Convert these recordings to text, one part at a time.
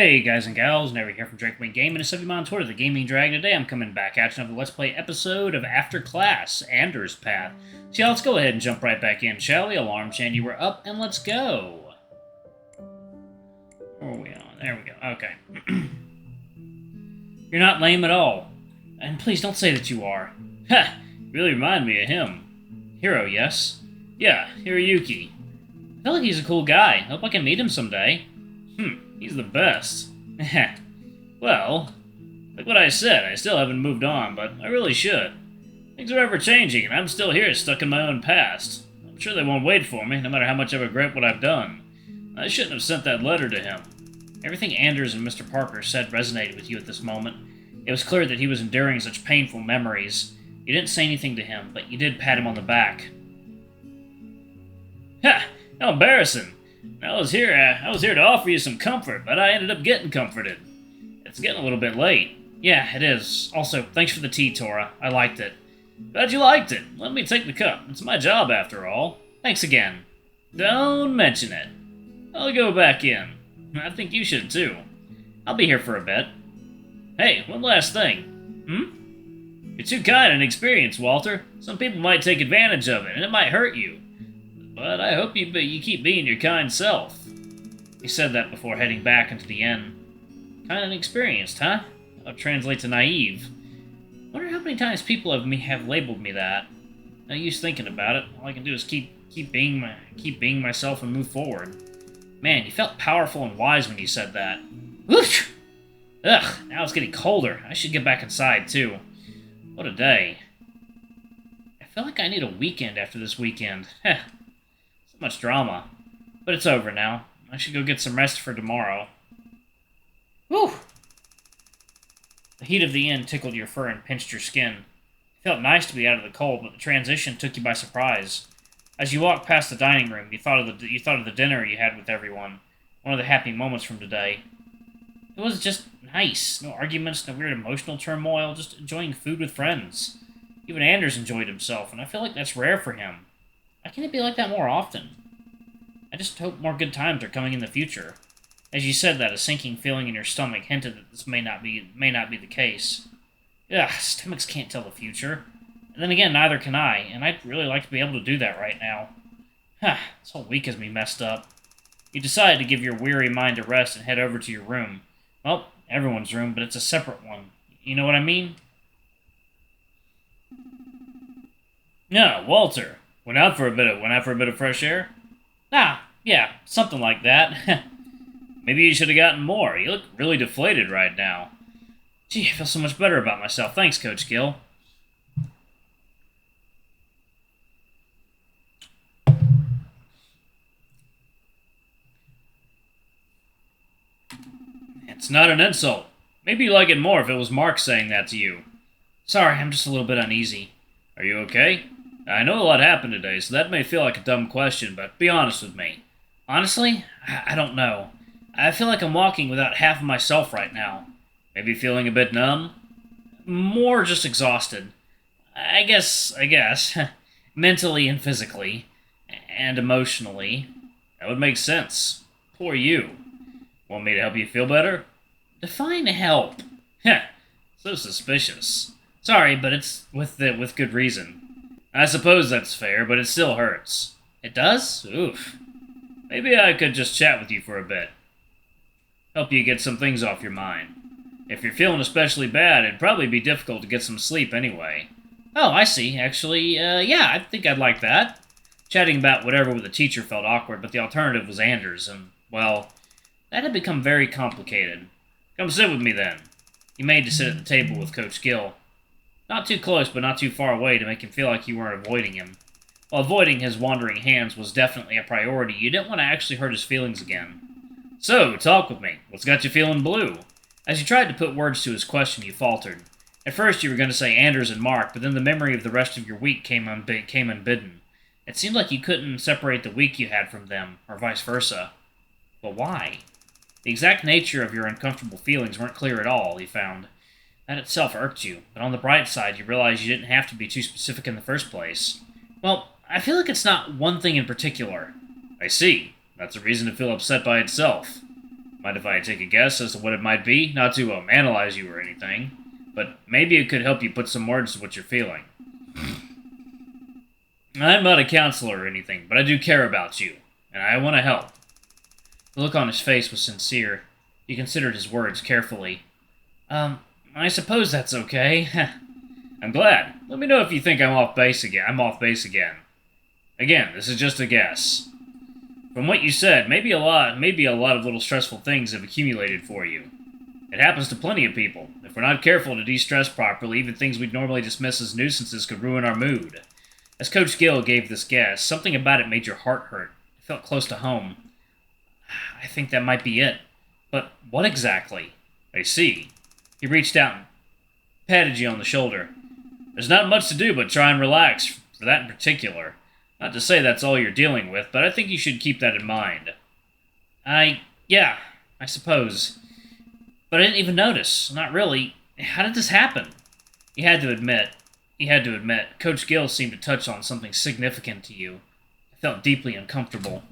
Hey guys and gals, Never here from Drakewing Gaming and stuff on Twitter, the Gaming Dragon. Today I'm coming back at you with a Let's Play episode of After Class, Anders Path. So yeah, let's go ahead and jump right back in, shall we? Alarm Chan, you were up, and let's go. Where are we on? There we go, okay. You're not lame at all. And please don't say that you are. Ha! You really remind me of him. Hiro, yes? Yeah, Hiroyuki. I feel like he's a cool guy. Hope I can meet him someday. He's the best. Well, like what I said, I still haven't moved on, but I really should. Things are ever changing, and I'm still here, stuck in my own past. I'm sure they won't wait for me, no matter how much I regret what I've done. I shouldn't have sent that letter to him. Everything Anders and Mr. Parker said resonated with you at this moment. It was clear that he was enduring such painful memories. You didn't say anything to him, but you did pat him on the back. Ha! How embarrassing! I was here to offer you some comfort, but I ended up getting comforted. It's getting a little bit late. Yeah, it is. Also, thanks for the tea, Tora. I liked it. Glad you liked it. Let me take the cup. It's my job, after all. Thanks again. Don't mention it. I'll go back in. I think you should, too. I'll be here for a bit. Hey, one last thing. You're too kind and experienced, Walter. Some people might take advantage of it, and it might hurt you. But I hope you keep being your kind self. He said that before heading back into the inn. Kind and experienced, huh? I'll translate to naive. Wonder how many times people have labeled me that. No use thinking about it. All I can do is keep being myself and move forward. Man, you felt powerful and wise when you said that. Whoosh! Ugh, now it's getting colder. I should get back inside, too. What a day. I feel like I need a weekend after this weekend. Heh. Much drama. But it's over now. I should go get some rest for tomorrow. Whew! The heat of the inn tickled your fur and pinched your skin. It felt nice to be out of the cold, but the transition took you by surprise. As you walked past the dining room, you thought of the dinner you had with everyone. One of the happy moments from today. It was just nice. No arguments, no weird emotional turmoil, just enjoying food with friends. Even Anders enjoyed himself, and I feel like that's rare for him. Why can't it be like that more often? I just hope more good times are coming in the future. As you said that, a sinking feeling in your stomach hinted that this may not be the case. Ugh, stomachs can't tell the future. And then again, neither can I, and I'd really like to be able to do that right now. This whole week has me messed up. You decide to give your weary mind a rest and head over to your room. Well, everyone's room, but it's a separate one. You know what I mean? Yeah, Walter. Went out for a bit of fresh air? Ah, yeah, something like that. Maybe you should have gotten more. You look really deflated right now. Gee, I feel so much better about myself. Thanks, Coach Gill. It's not an insult. Maybe you like it more if it was Mark saying that to you. Sorry, I'm just a little bit uneasy. Are you okay? I know a lot happened today, so that may feel like a dumb question, but be honest with me. Honestly, I don't know. I feel like I'm walking without half of myself right now. Maybe feeling a bit numb? More just exhausted. I guess. Mentally and physically. And emotionally. That would make sense. Poor you. Want me to help you feel better? Define help. Heh, so suspicious. Sorry, but it's with good reason. I suppose that's fair, but it still hurts. It does? Oof. Maybe I could just chat with you for a bit. Help you get some things off your mind. If you're feeling especially bad, it'd probably be difficult to get some sleep anyway. Oh, I see. Actually, yeah, I think I'd like that. Chatting about whatever with the teacher felt awkward, but the alternative was Anders, and, well, that had become very complicated. Come sit with me, then. You made to sit at the table with Coach Gill. Not too close, but not too far away to make him feel like you weren't avoiding him. While avoiding his wandering hands was definitely a priority, you didn't want to actually hurt his feelings again. So, talk with me. What's got you feeling blue? As you tried to put words to his question, you faltered. At first, you were going to say Anders and Mark, but then the memory of the rest of your week came unbidden. It seemed like you couldn't separate the week you had from them, or vice versa. But why? The exact nature of your uncomfortable feelings weren't clear at all, he found. That itself irked you, but on the bright side, you realized you didn't have to be too specific in the first place. Well, I feel like it's not one thing in particular. I see. That's a reason to feel upset by itself. Mind if I take a guess as to what it might be? Not to analyze you or anything, but maybe it could help you put some words to what you're feeling. I'm not a counselor or anything, but I do care about you, and I want to help. The look on his face was sincere. He considered his words carefully. I suppose that's okay. I'm glad. Let me know if you think I'm off base again. Again, this is just a guess. From what you said, maybe a lot of little stressful things have accumulated for you. It happens to plenty of people. If we're not careful to de-stress properly, even things we'd normally dismiss as nuisances could ruin our mood. As Coach Gill gave this guess, something about it made your heart hurt. It felt close to home. I think that might be it. But what exactly? I see. He reached out and patted you on the shoulder. There's not much to do but try and relax, for that in particular. Not to say that's all you're dealing with, but I think you should keep that in mind. Yeah, I suppose. But I didn't even notice. Not really. How did this happen? He had to admit, Coach Gill seemed to touch on something significant to you. I felt deeply uncomfortable.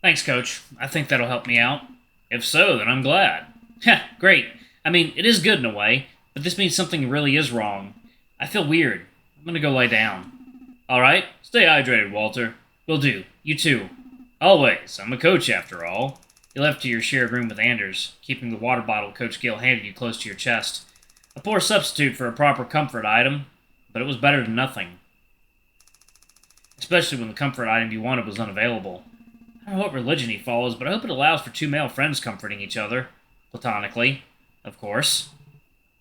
Thanks, Coach. I think that'll help me out. If so, then I'm glad. Heh, great. I mean, it is good in a way, but this means something really is wrong. I feel weird. I'm gonna go lie down. Alright, stay hydrated, Walter. Will do. You too. Always. I'm a coach, after all. You left to your shared room with Anders, keeping the water bottle Coach Gill handed you close to your chest. A poor substitute for a proper comfort item, but it was better than nothing. Especially when the comfort item you wanted was unavailable. I don't know what religion he follows, but I hope it allows for two male friends comforting each other. Platonically, of course.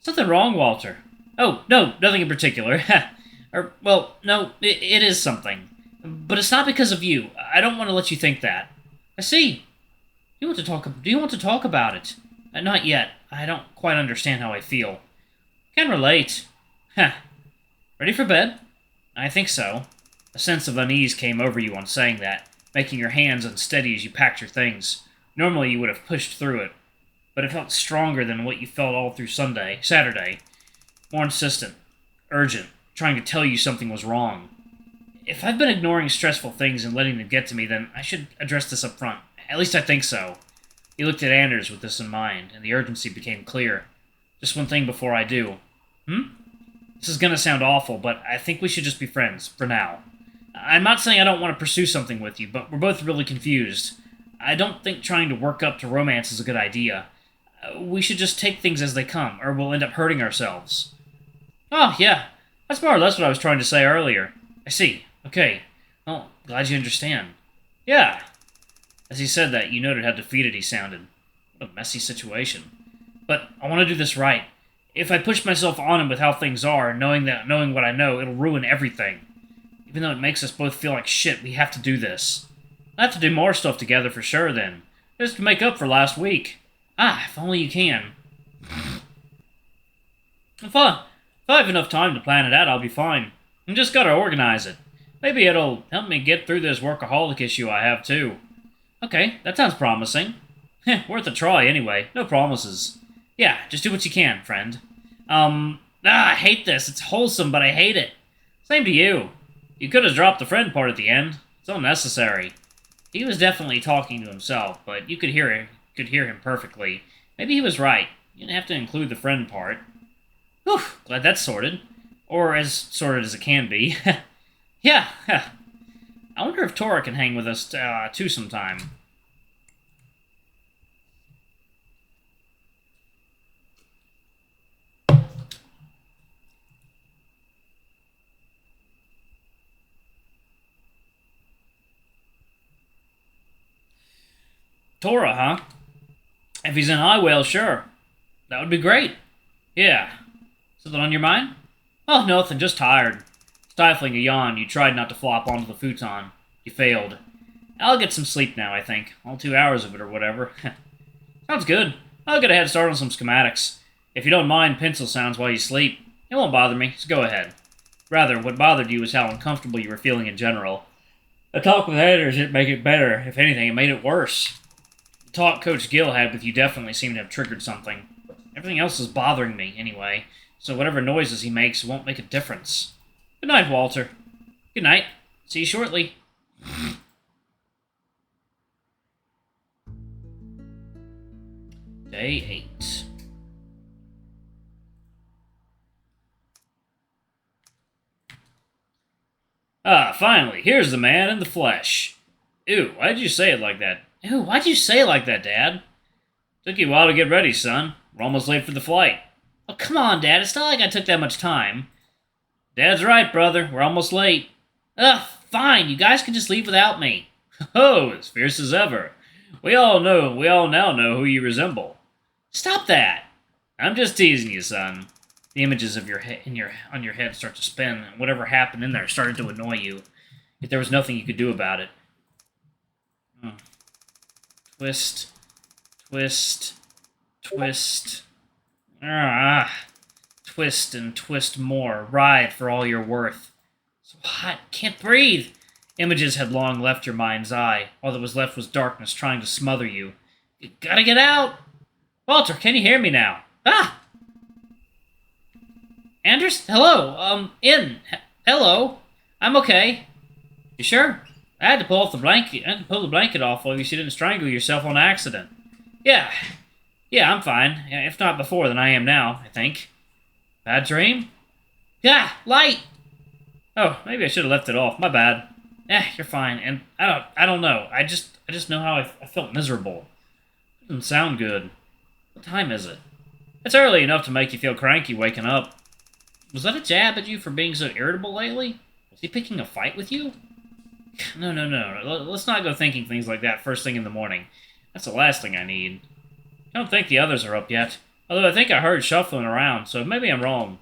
Something wrong, Walter? Oh, no, nothing in particular. No, it is something. But it's not because of you. I don't want to let you think that. I see. Do you want to talk about it? Not yet. I don't quite understand how I feel. Can relate. Ready for bed? I think so. A sense of unease came over you on saying that, making your hands unsteady as you packed your things. Normally you would have pushed through it, but it felt stronger than what you felt all through Saturday. More insistent, urgent, trying to tell you something was wrong. If I've been ignoring stressful things and letting them get to me, then I should address this up front. At least I think so. He looked at Anders with this in mind, and the urgency became clear. Just one thing before I do. This is gonna sound awful, but I think we should just be friends, for now. I'm not saying I don't want to pursue something with you, but we're both really confused. I don't think trying to work up to romance is a good idea. We should just take things as they come, or we'll end up hurting ourselves. Oh, yeah. That's more or less what I was trying to say earlier. I see. Okay. Well, glad you understand. Yeah. As he said that, you noted how defeated he sounded. What a messy situation. But I want to do this right. If I push myself on him with how things are, knowing what I know, it'll ruin everything. Even though it makes us both feel like shit, we have to do this. I have to do more stuff together for sure, then. Just to make up for last week. If only you can. If I have enough time to plan it out, I'll be fine. I just gotta organize it. Maybe it'll help me get through this workaholic issue I have, too. Okay, that sounds promising. Worth a try, anyway. No promises. Yeah, just do what you can, friend. I hate this. It's wholesome, but I hate it. Same to you. You could have dropped the friend part at the end. It's unnecessary. He was definitely talking to himself, but you could hear him perfectly. Maybe he was right. You didn't have to include the friend part. Whew, glad that's sorted. Or as sorted as it can be. Yeah, I wonder if Tora can hang with us, too, sometime. Tora, huh? If he's in Highwell, sure. That would be great. Yeah. Something on your mind? Oh, nothing, just tired. Stifling a yawn, you tried not to flop onto the futon. You failed. I'll get some sleep now, I think. All 2 hours of it or whatever. Sounds good. I'll get a head start on some schematics. If you don't mind pencil sounds while you sleep, it won't bother me, so go ahead. Rather, what bothered you was how uncomfortable you were feeling in general. A talk with Anders didn't make it better. If anything, it made it worse. The talk Coach Gill had with you definitely seemed to have triggered something. Everything else is bothering me, anyway, so whatever noises he makes won't make a difference. Good night, Walter. Good night. See you shortly. Day 8. Ah, finally, here's the man in the flesh. Ew, why'd you say it like that? Ew, why'd you say it like that, Dad? Took you a while to get ready, son. We're almost late for the flight. Oh, come on, Dad. It's not like I took that much time. Dad's right, brother. We're almost late. Ugh, fine. You guys can just leave without me. Oh, as fierce as ever. We all now know who you resemble. Stop that. I'm just teasing you, son. The images of your on your head start to spin, and whatever happened in there started to annoy you. Yet there was nothing you could do about it. Twist, twist, twist. Twist and twist more. Ride for all you're worth. So hot, can't breathe. Images had long left your mind's eye. All that was left was darkness trying to smother you. You gotta get out! Walter, can you hear me now? Ah! Anders? Hello, hello. I'm okay. You sure? I had to pull the blanket off while you didn't strangle yourself on accident. Yeah, I'm fine. If not before, then I am now, I think. Bad dream? Yeah, light! Oh, maybe I should have left it off. My bad. You're fine. And I don't know. I just know how I felt miserable. It doesn't sound good. What time is it? It's early enough to make you feel cranky waking up. Was that a jab at you for being so irritable lately? Was he picking a fight with you? No. Let's not go thinking things like that first thing in the morning. That's the last thing I need. I don't think the others are up yet. Although I think I heard shuffling around, so maybe I'm wrong.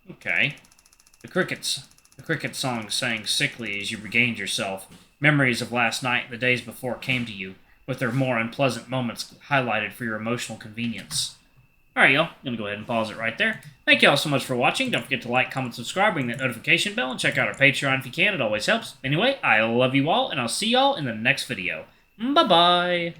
Okay. The cricket song sang sickly as you regained yourself. Memories of last night and the days before came to you, with their more unpleasant moments highlighted for your emotional convenience. Alright, y'all. I'm going to go ahead and pause it right there. Thank y'all so much for watching. Don't forget to like, comment, subscribe, ring that notification bell, and check out our Patreon if you can. It always helps. Anyway, I love you all, and I'll see y'all in the next video. Bye-bye.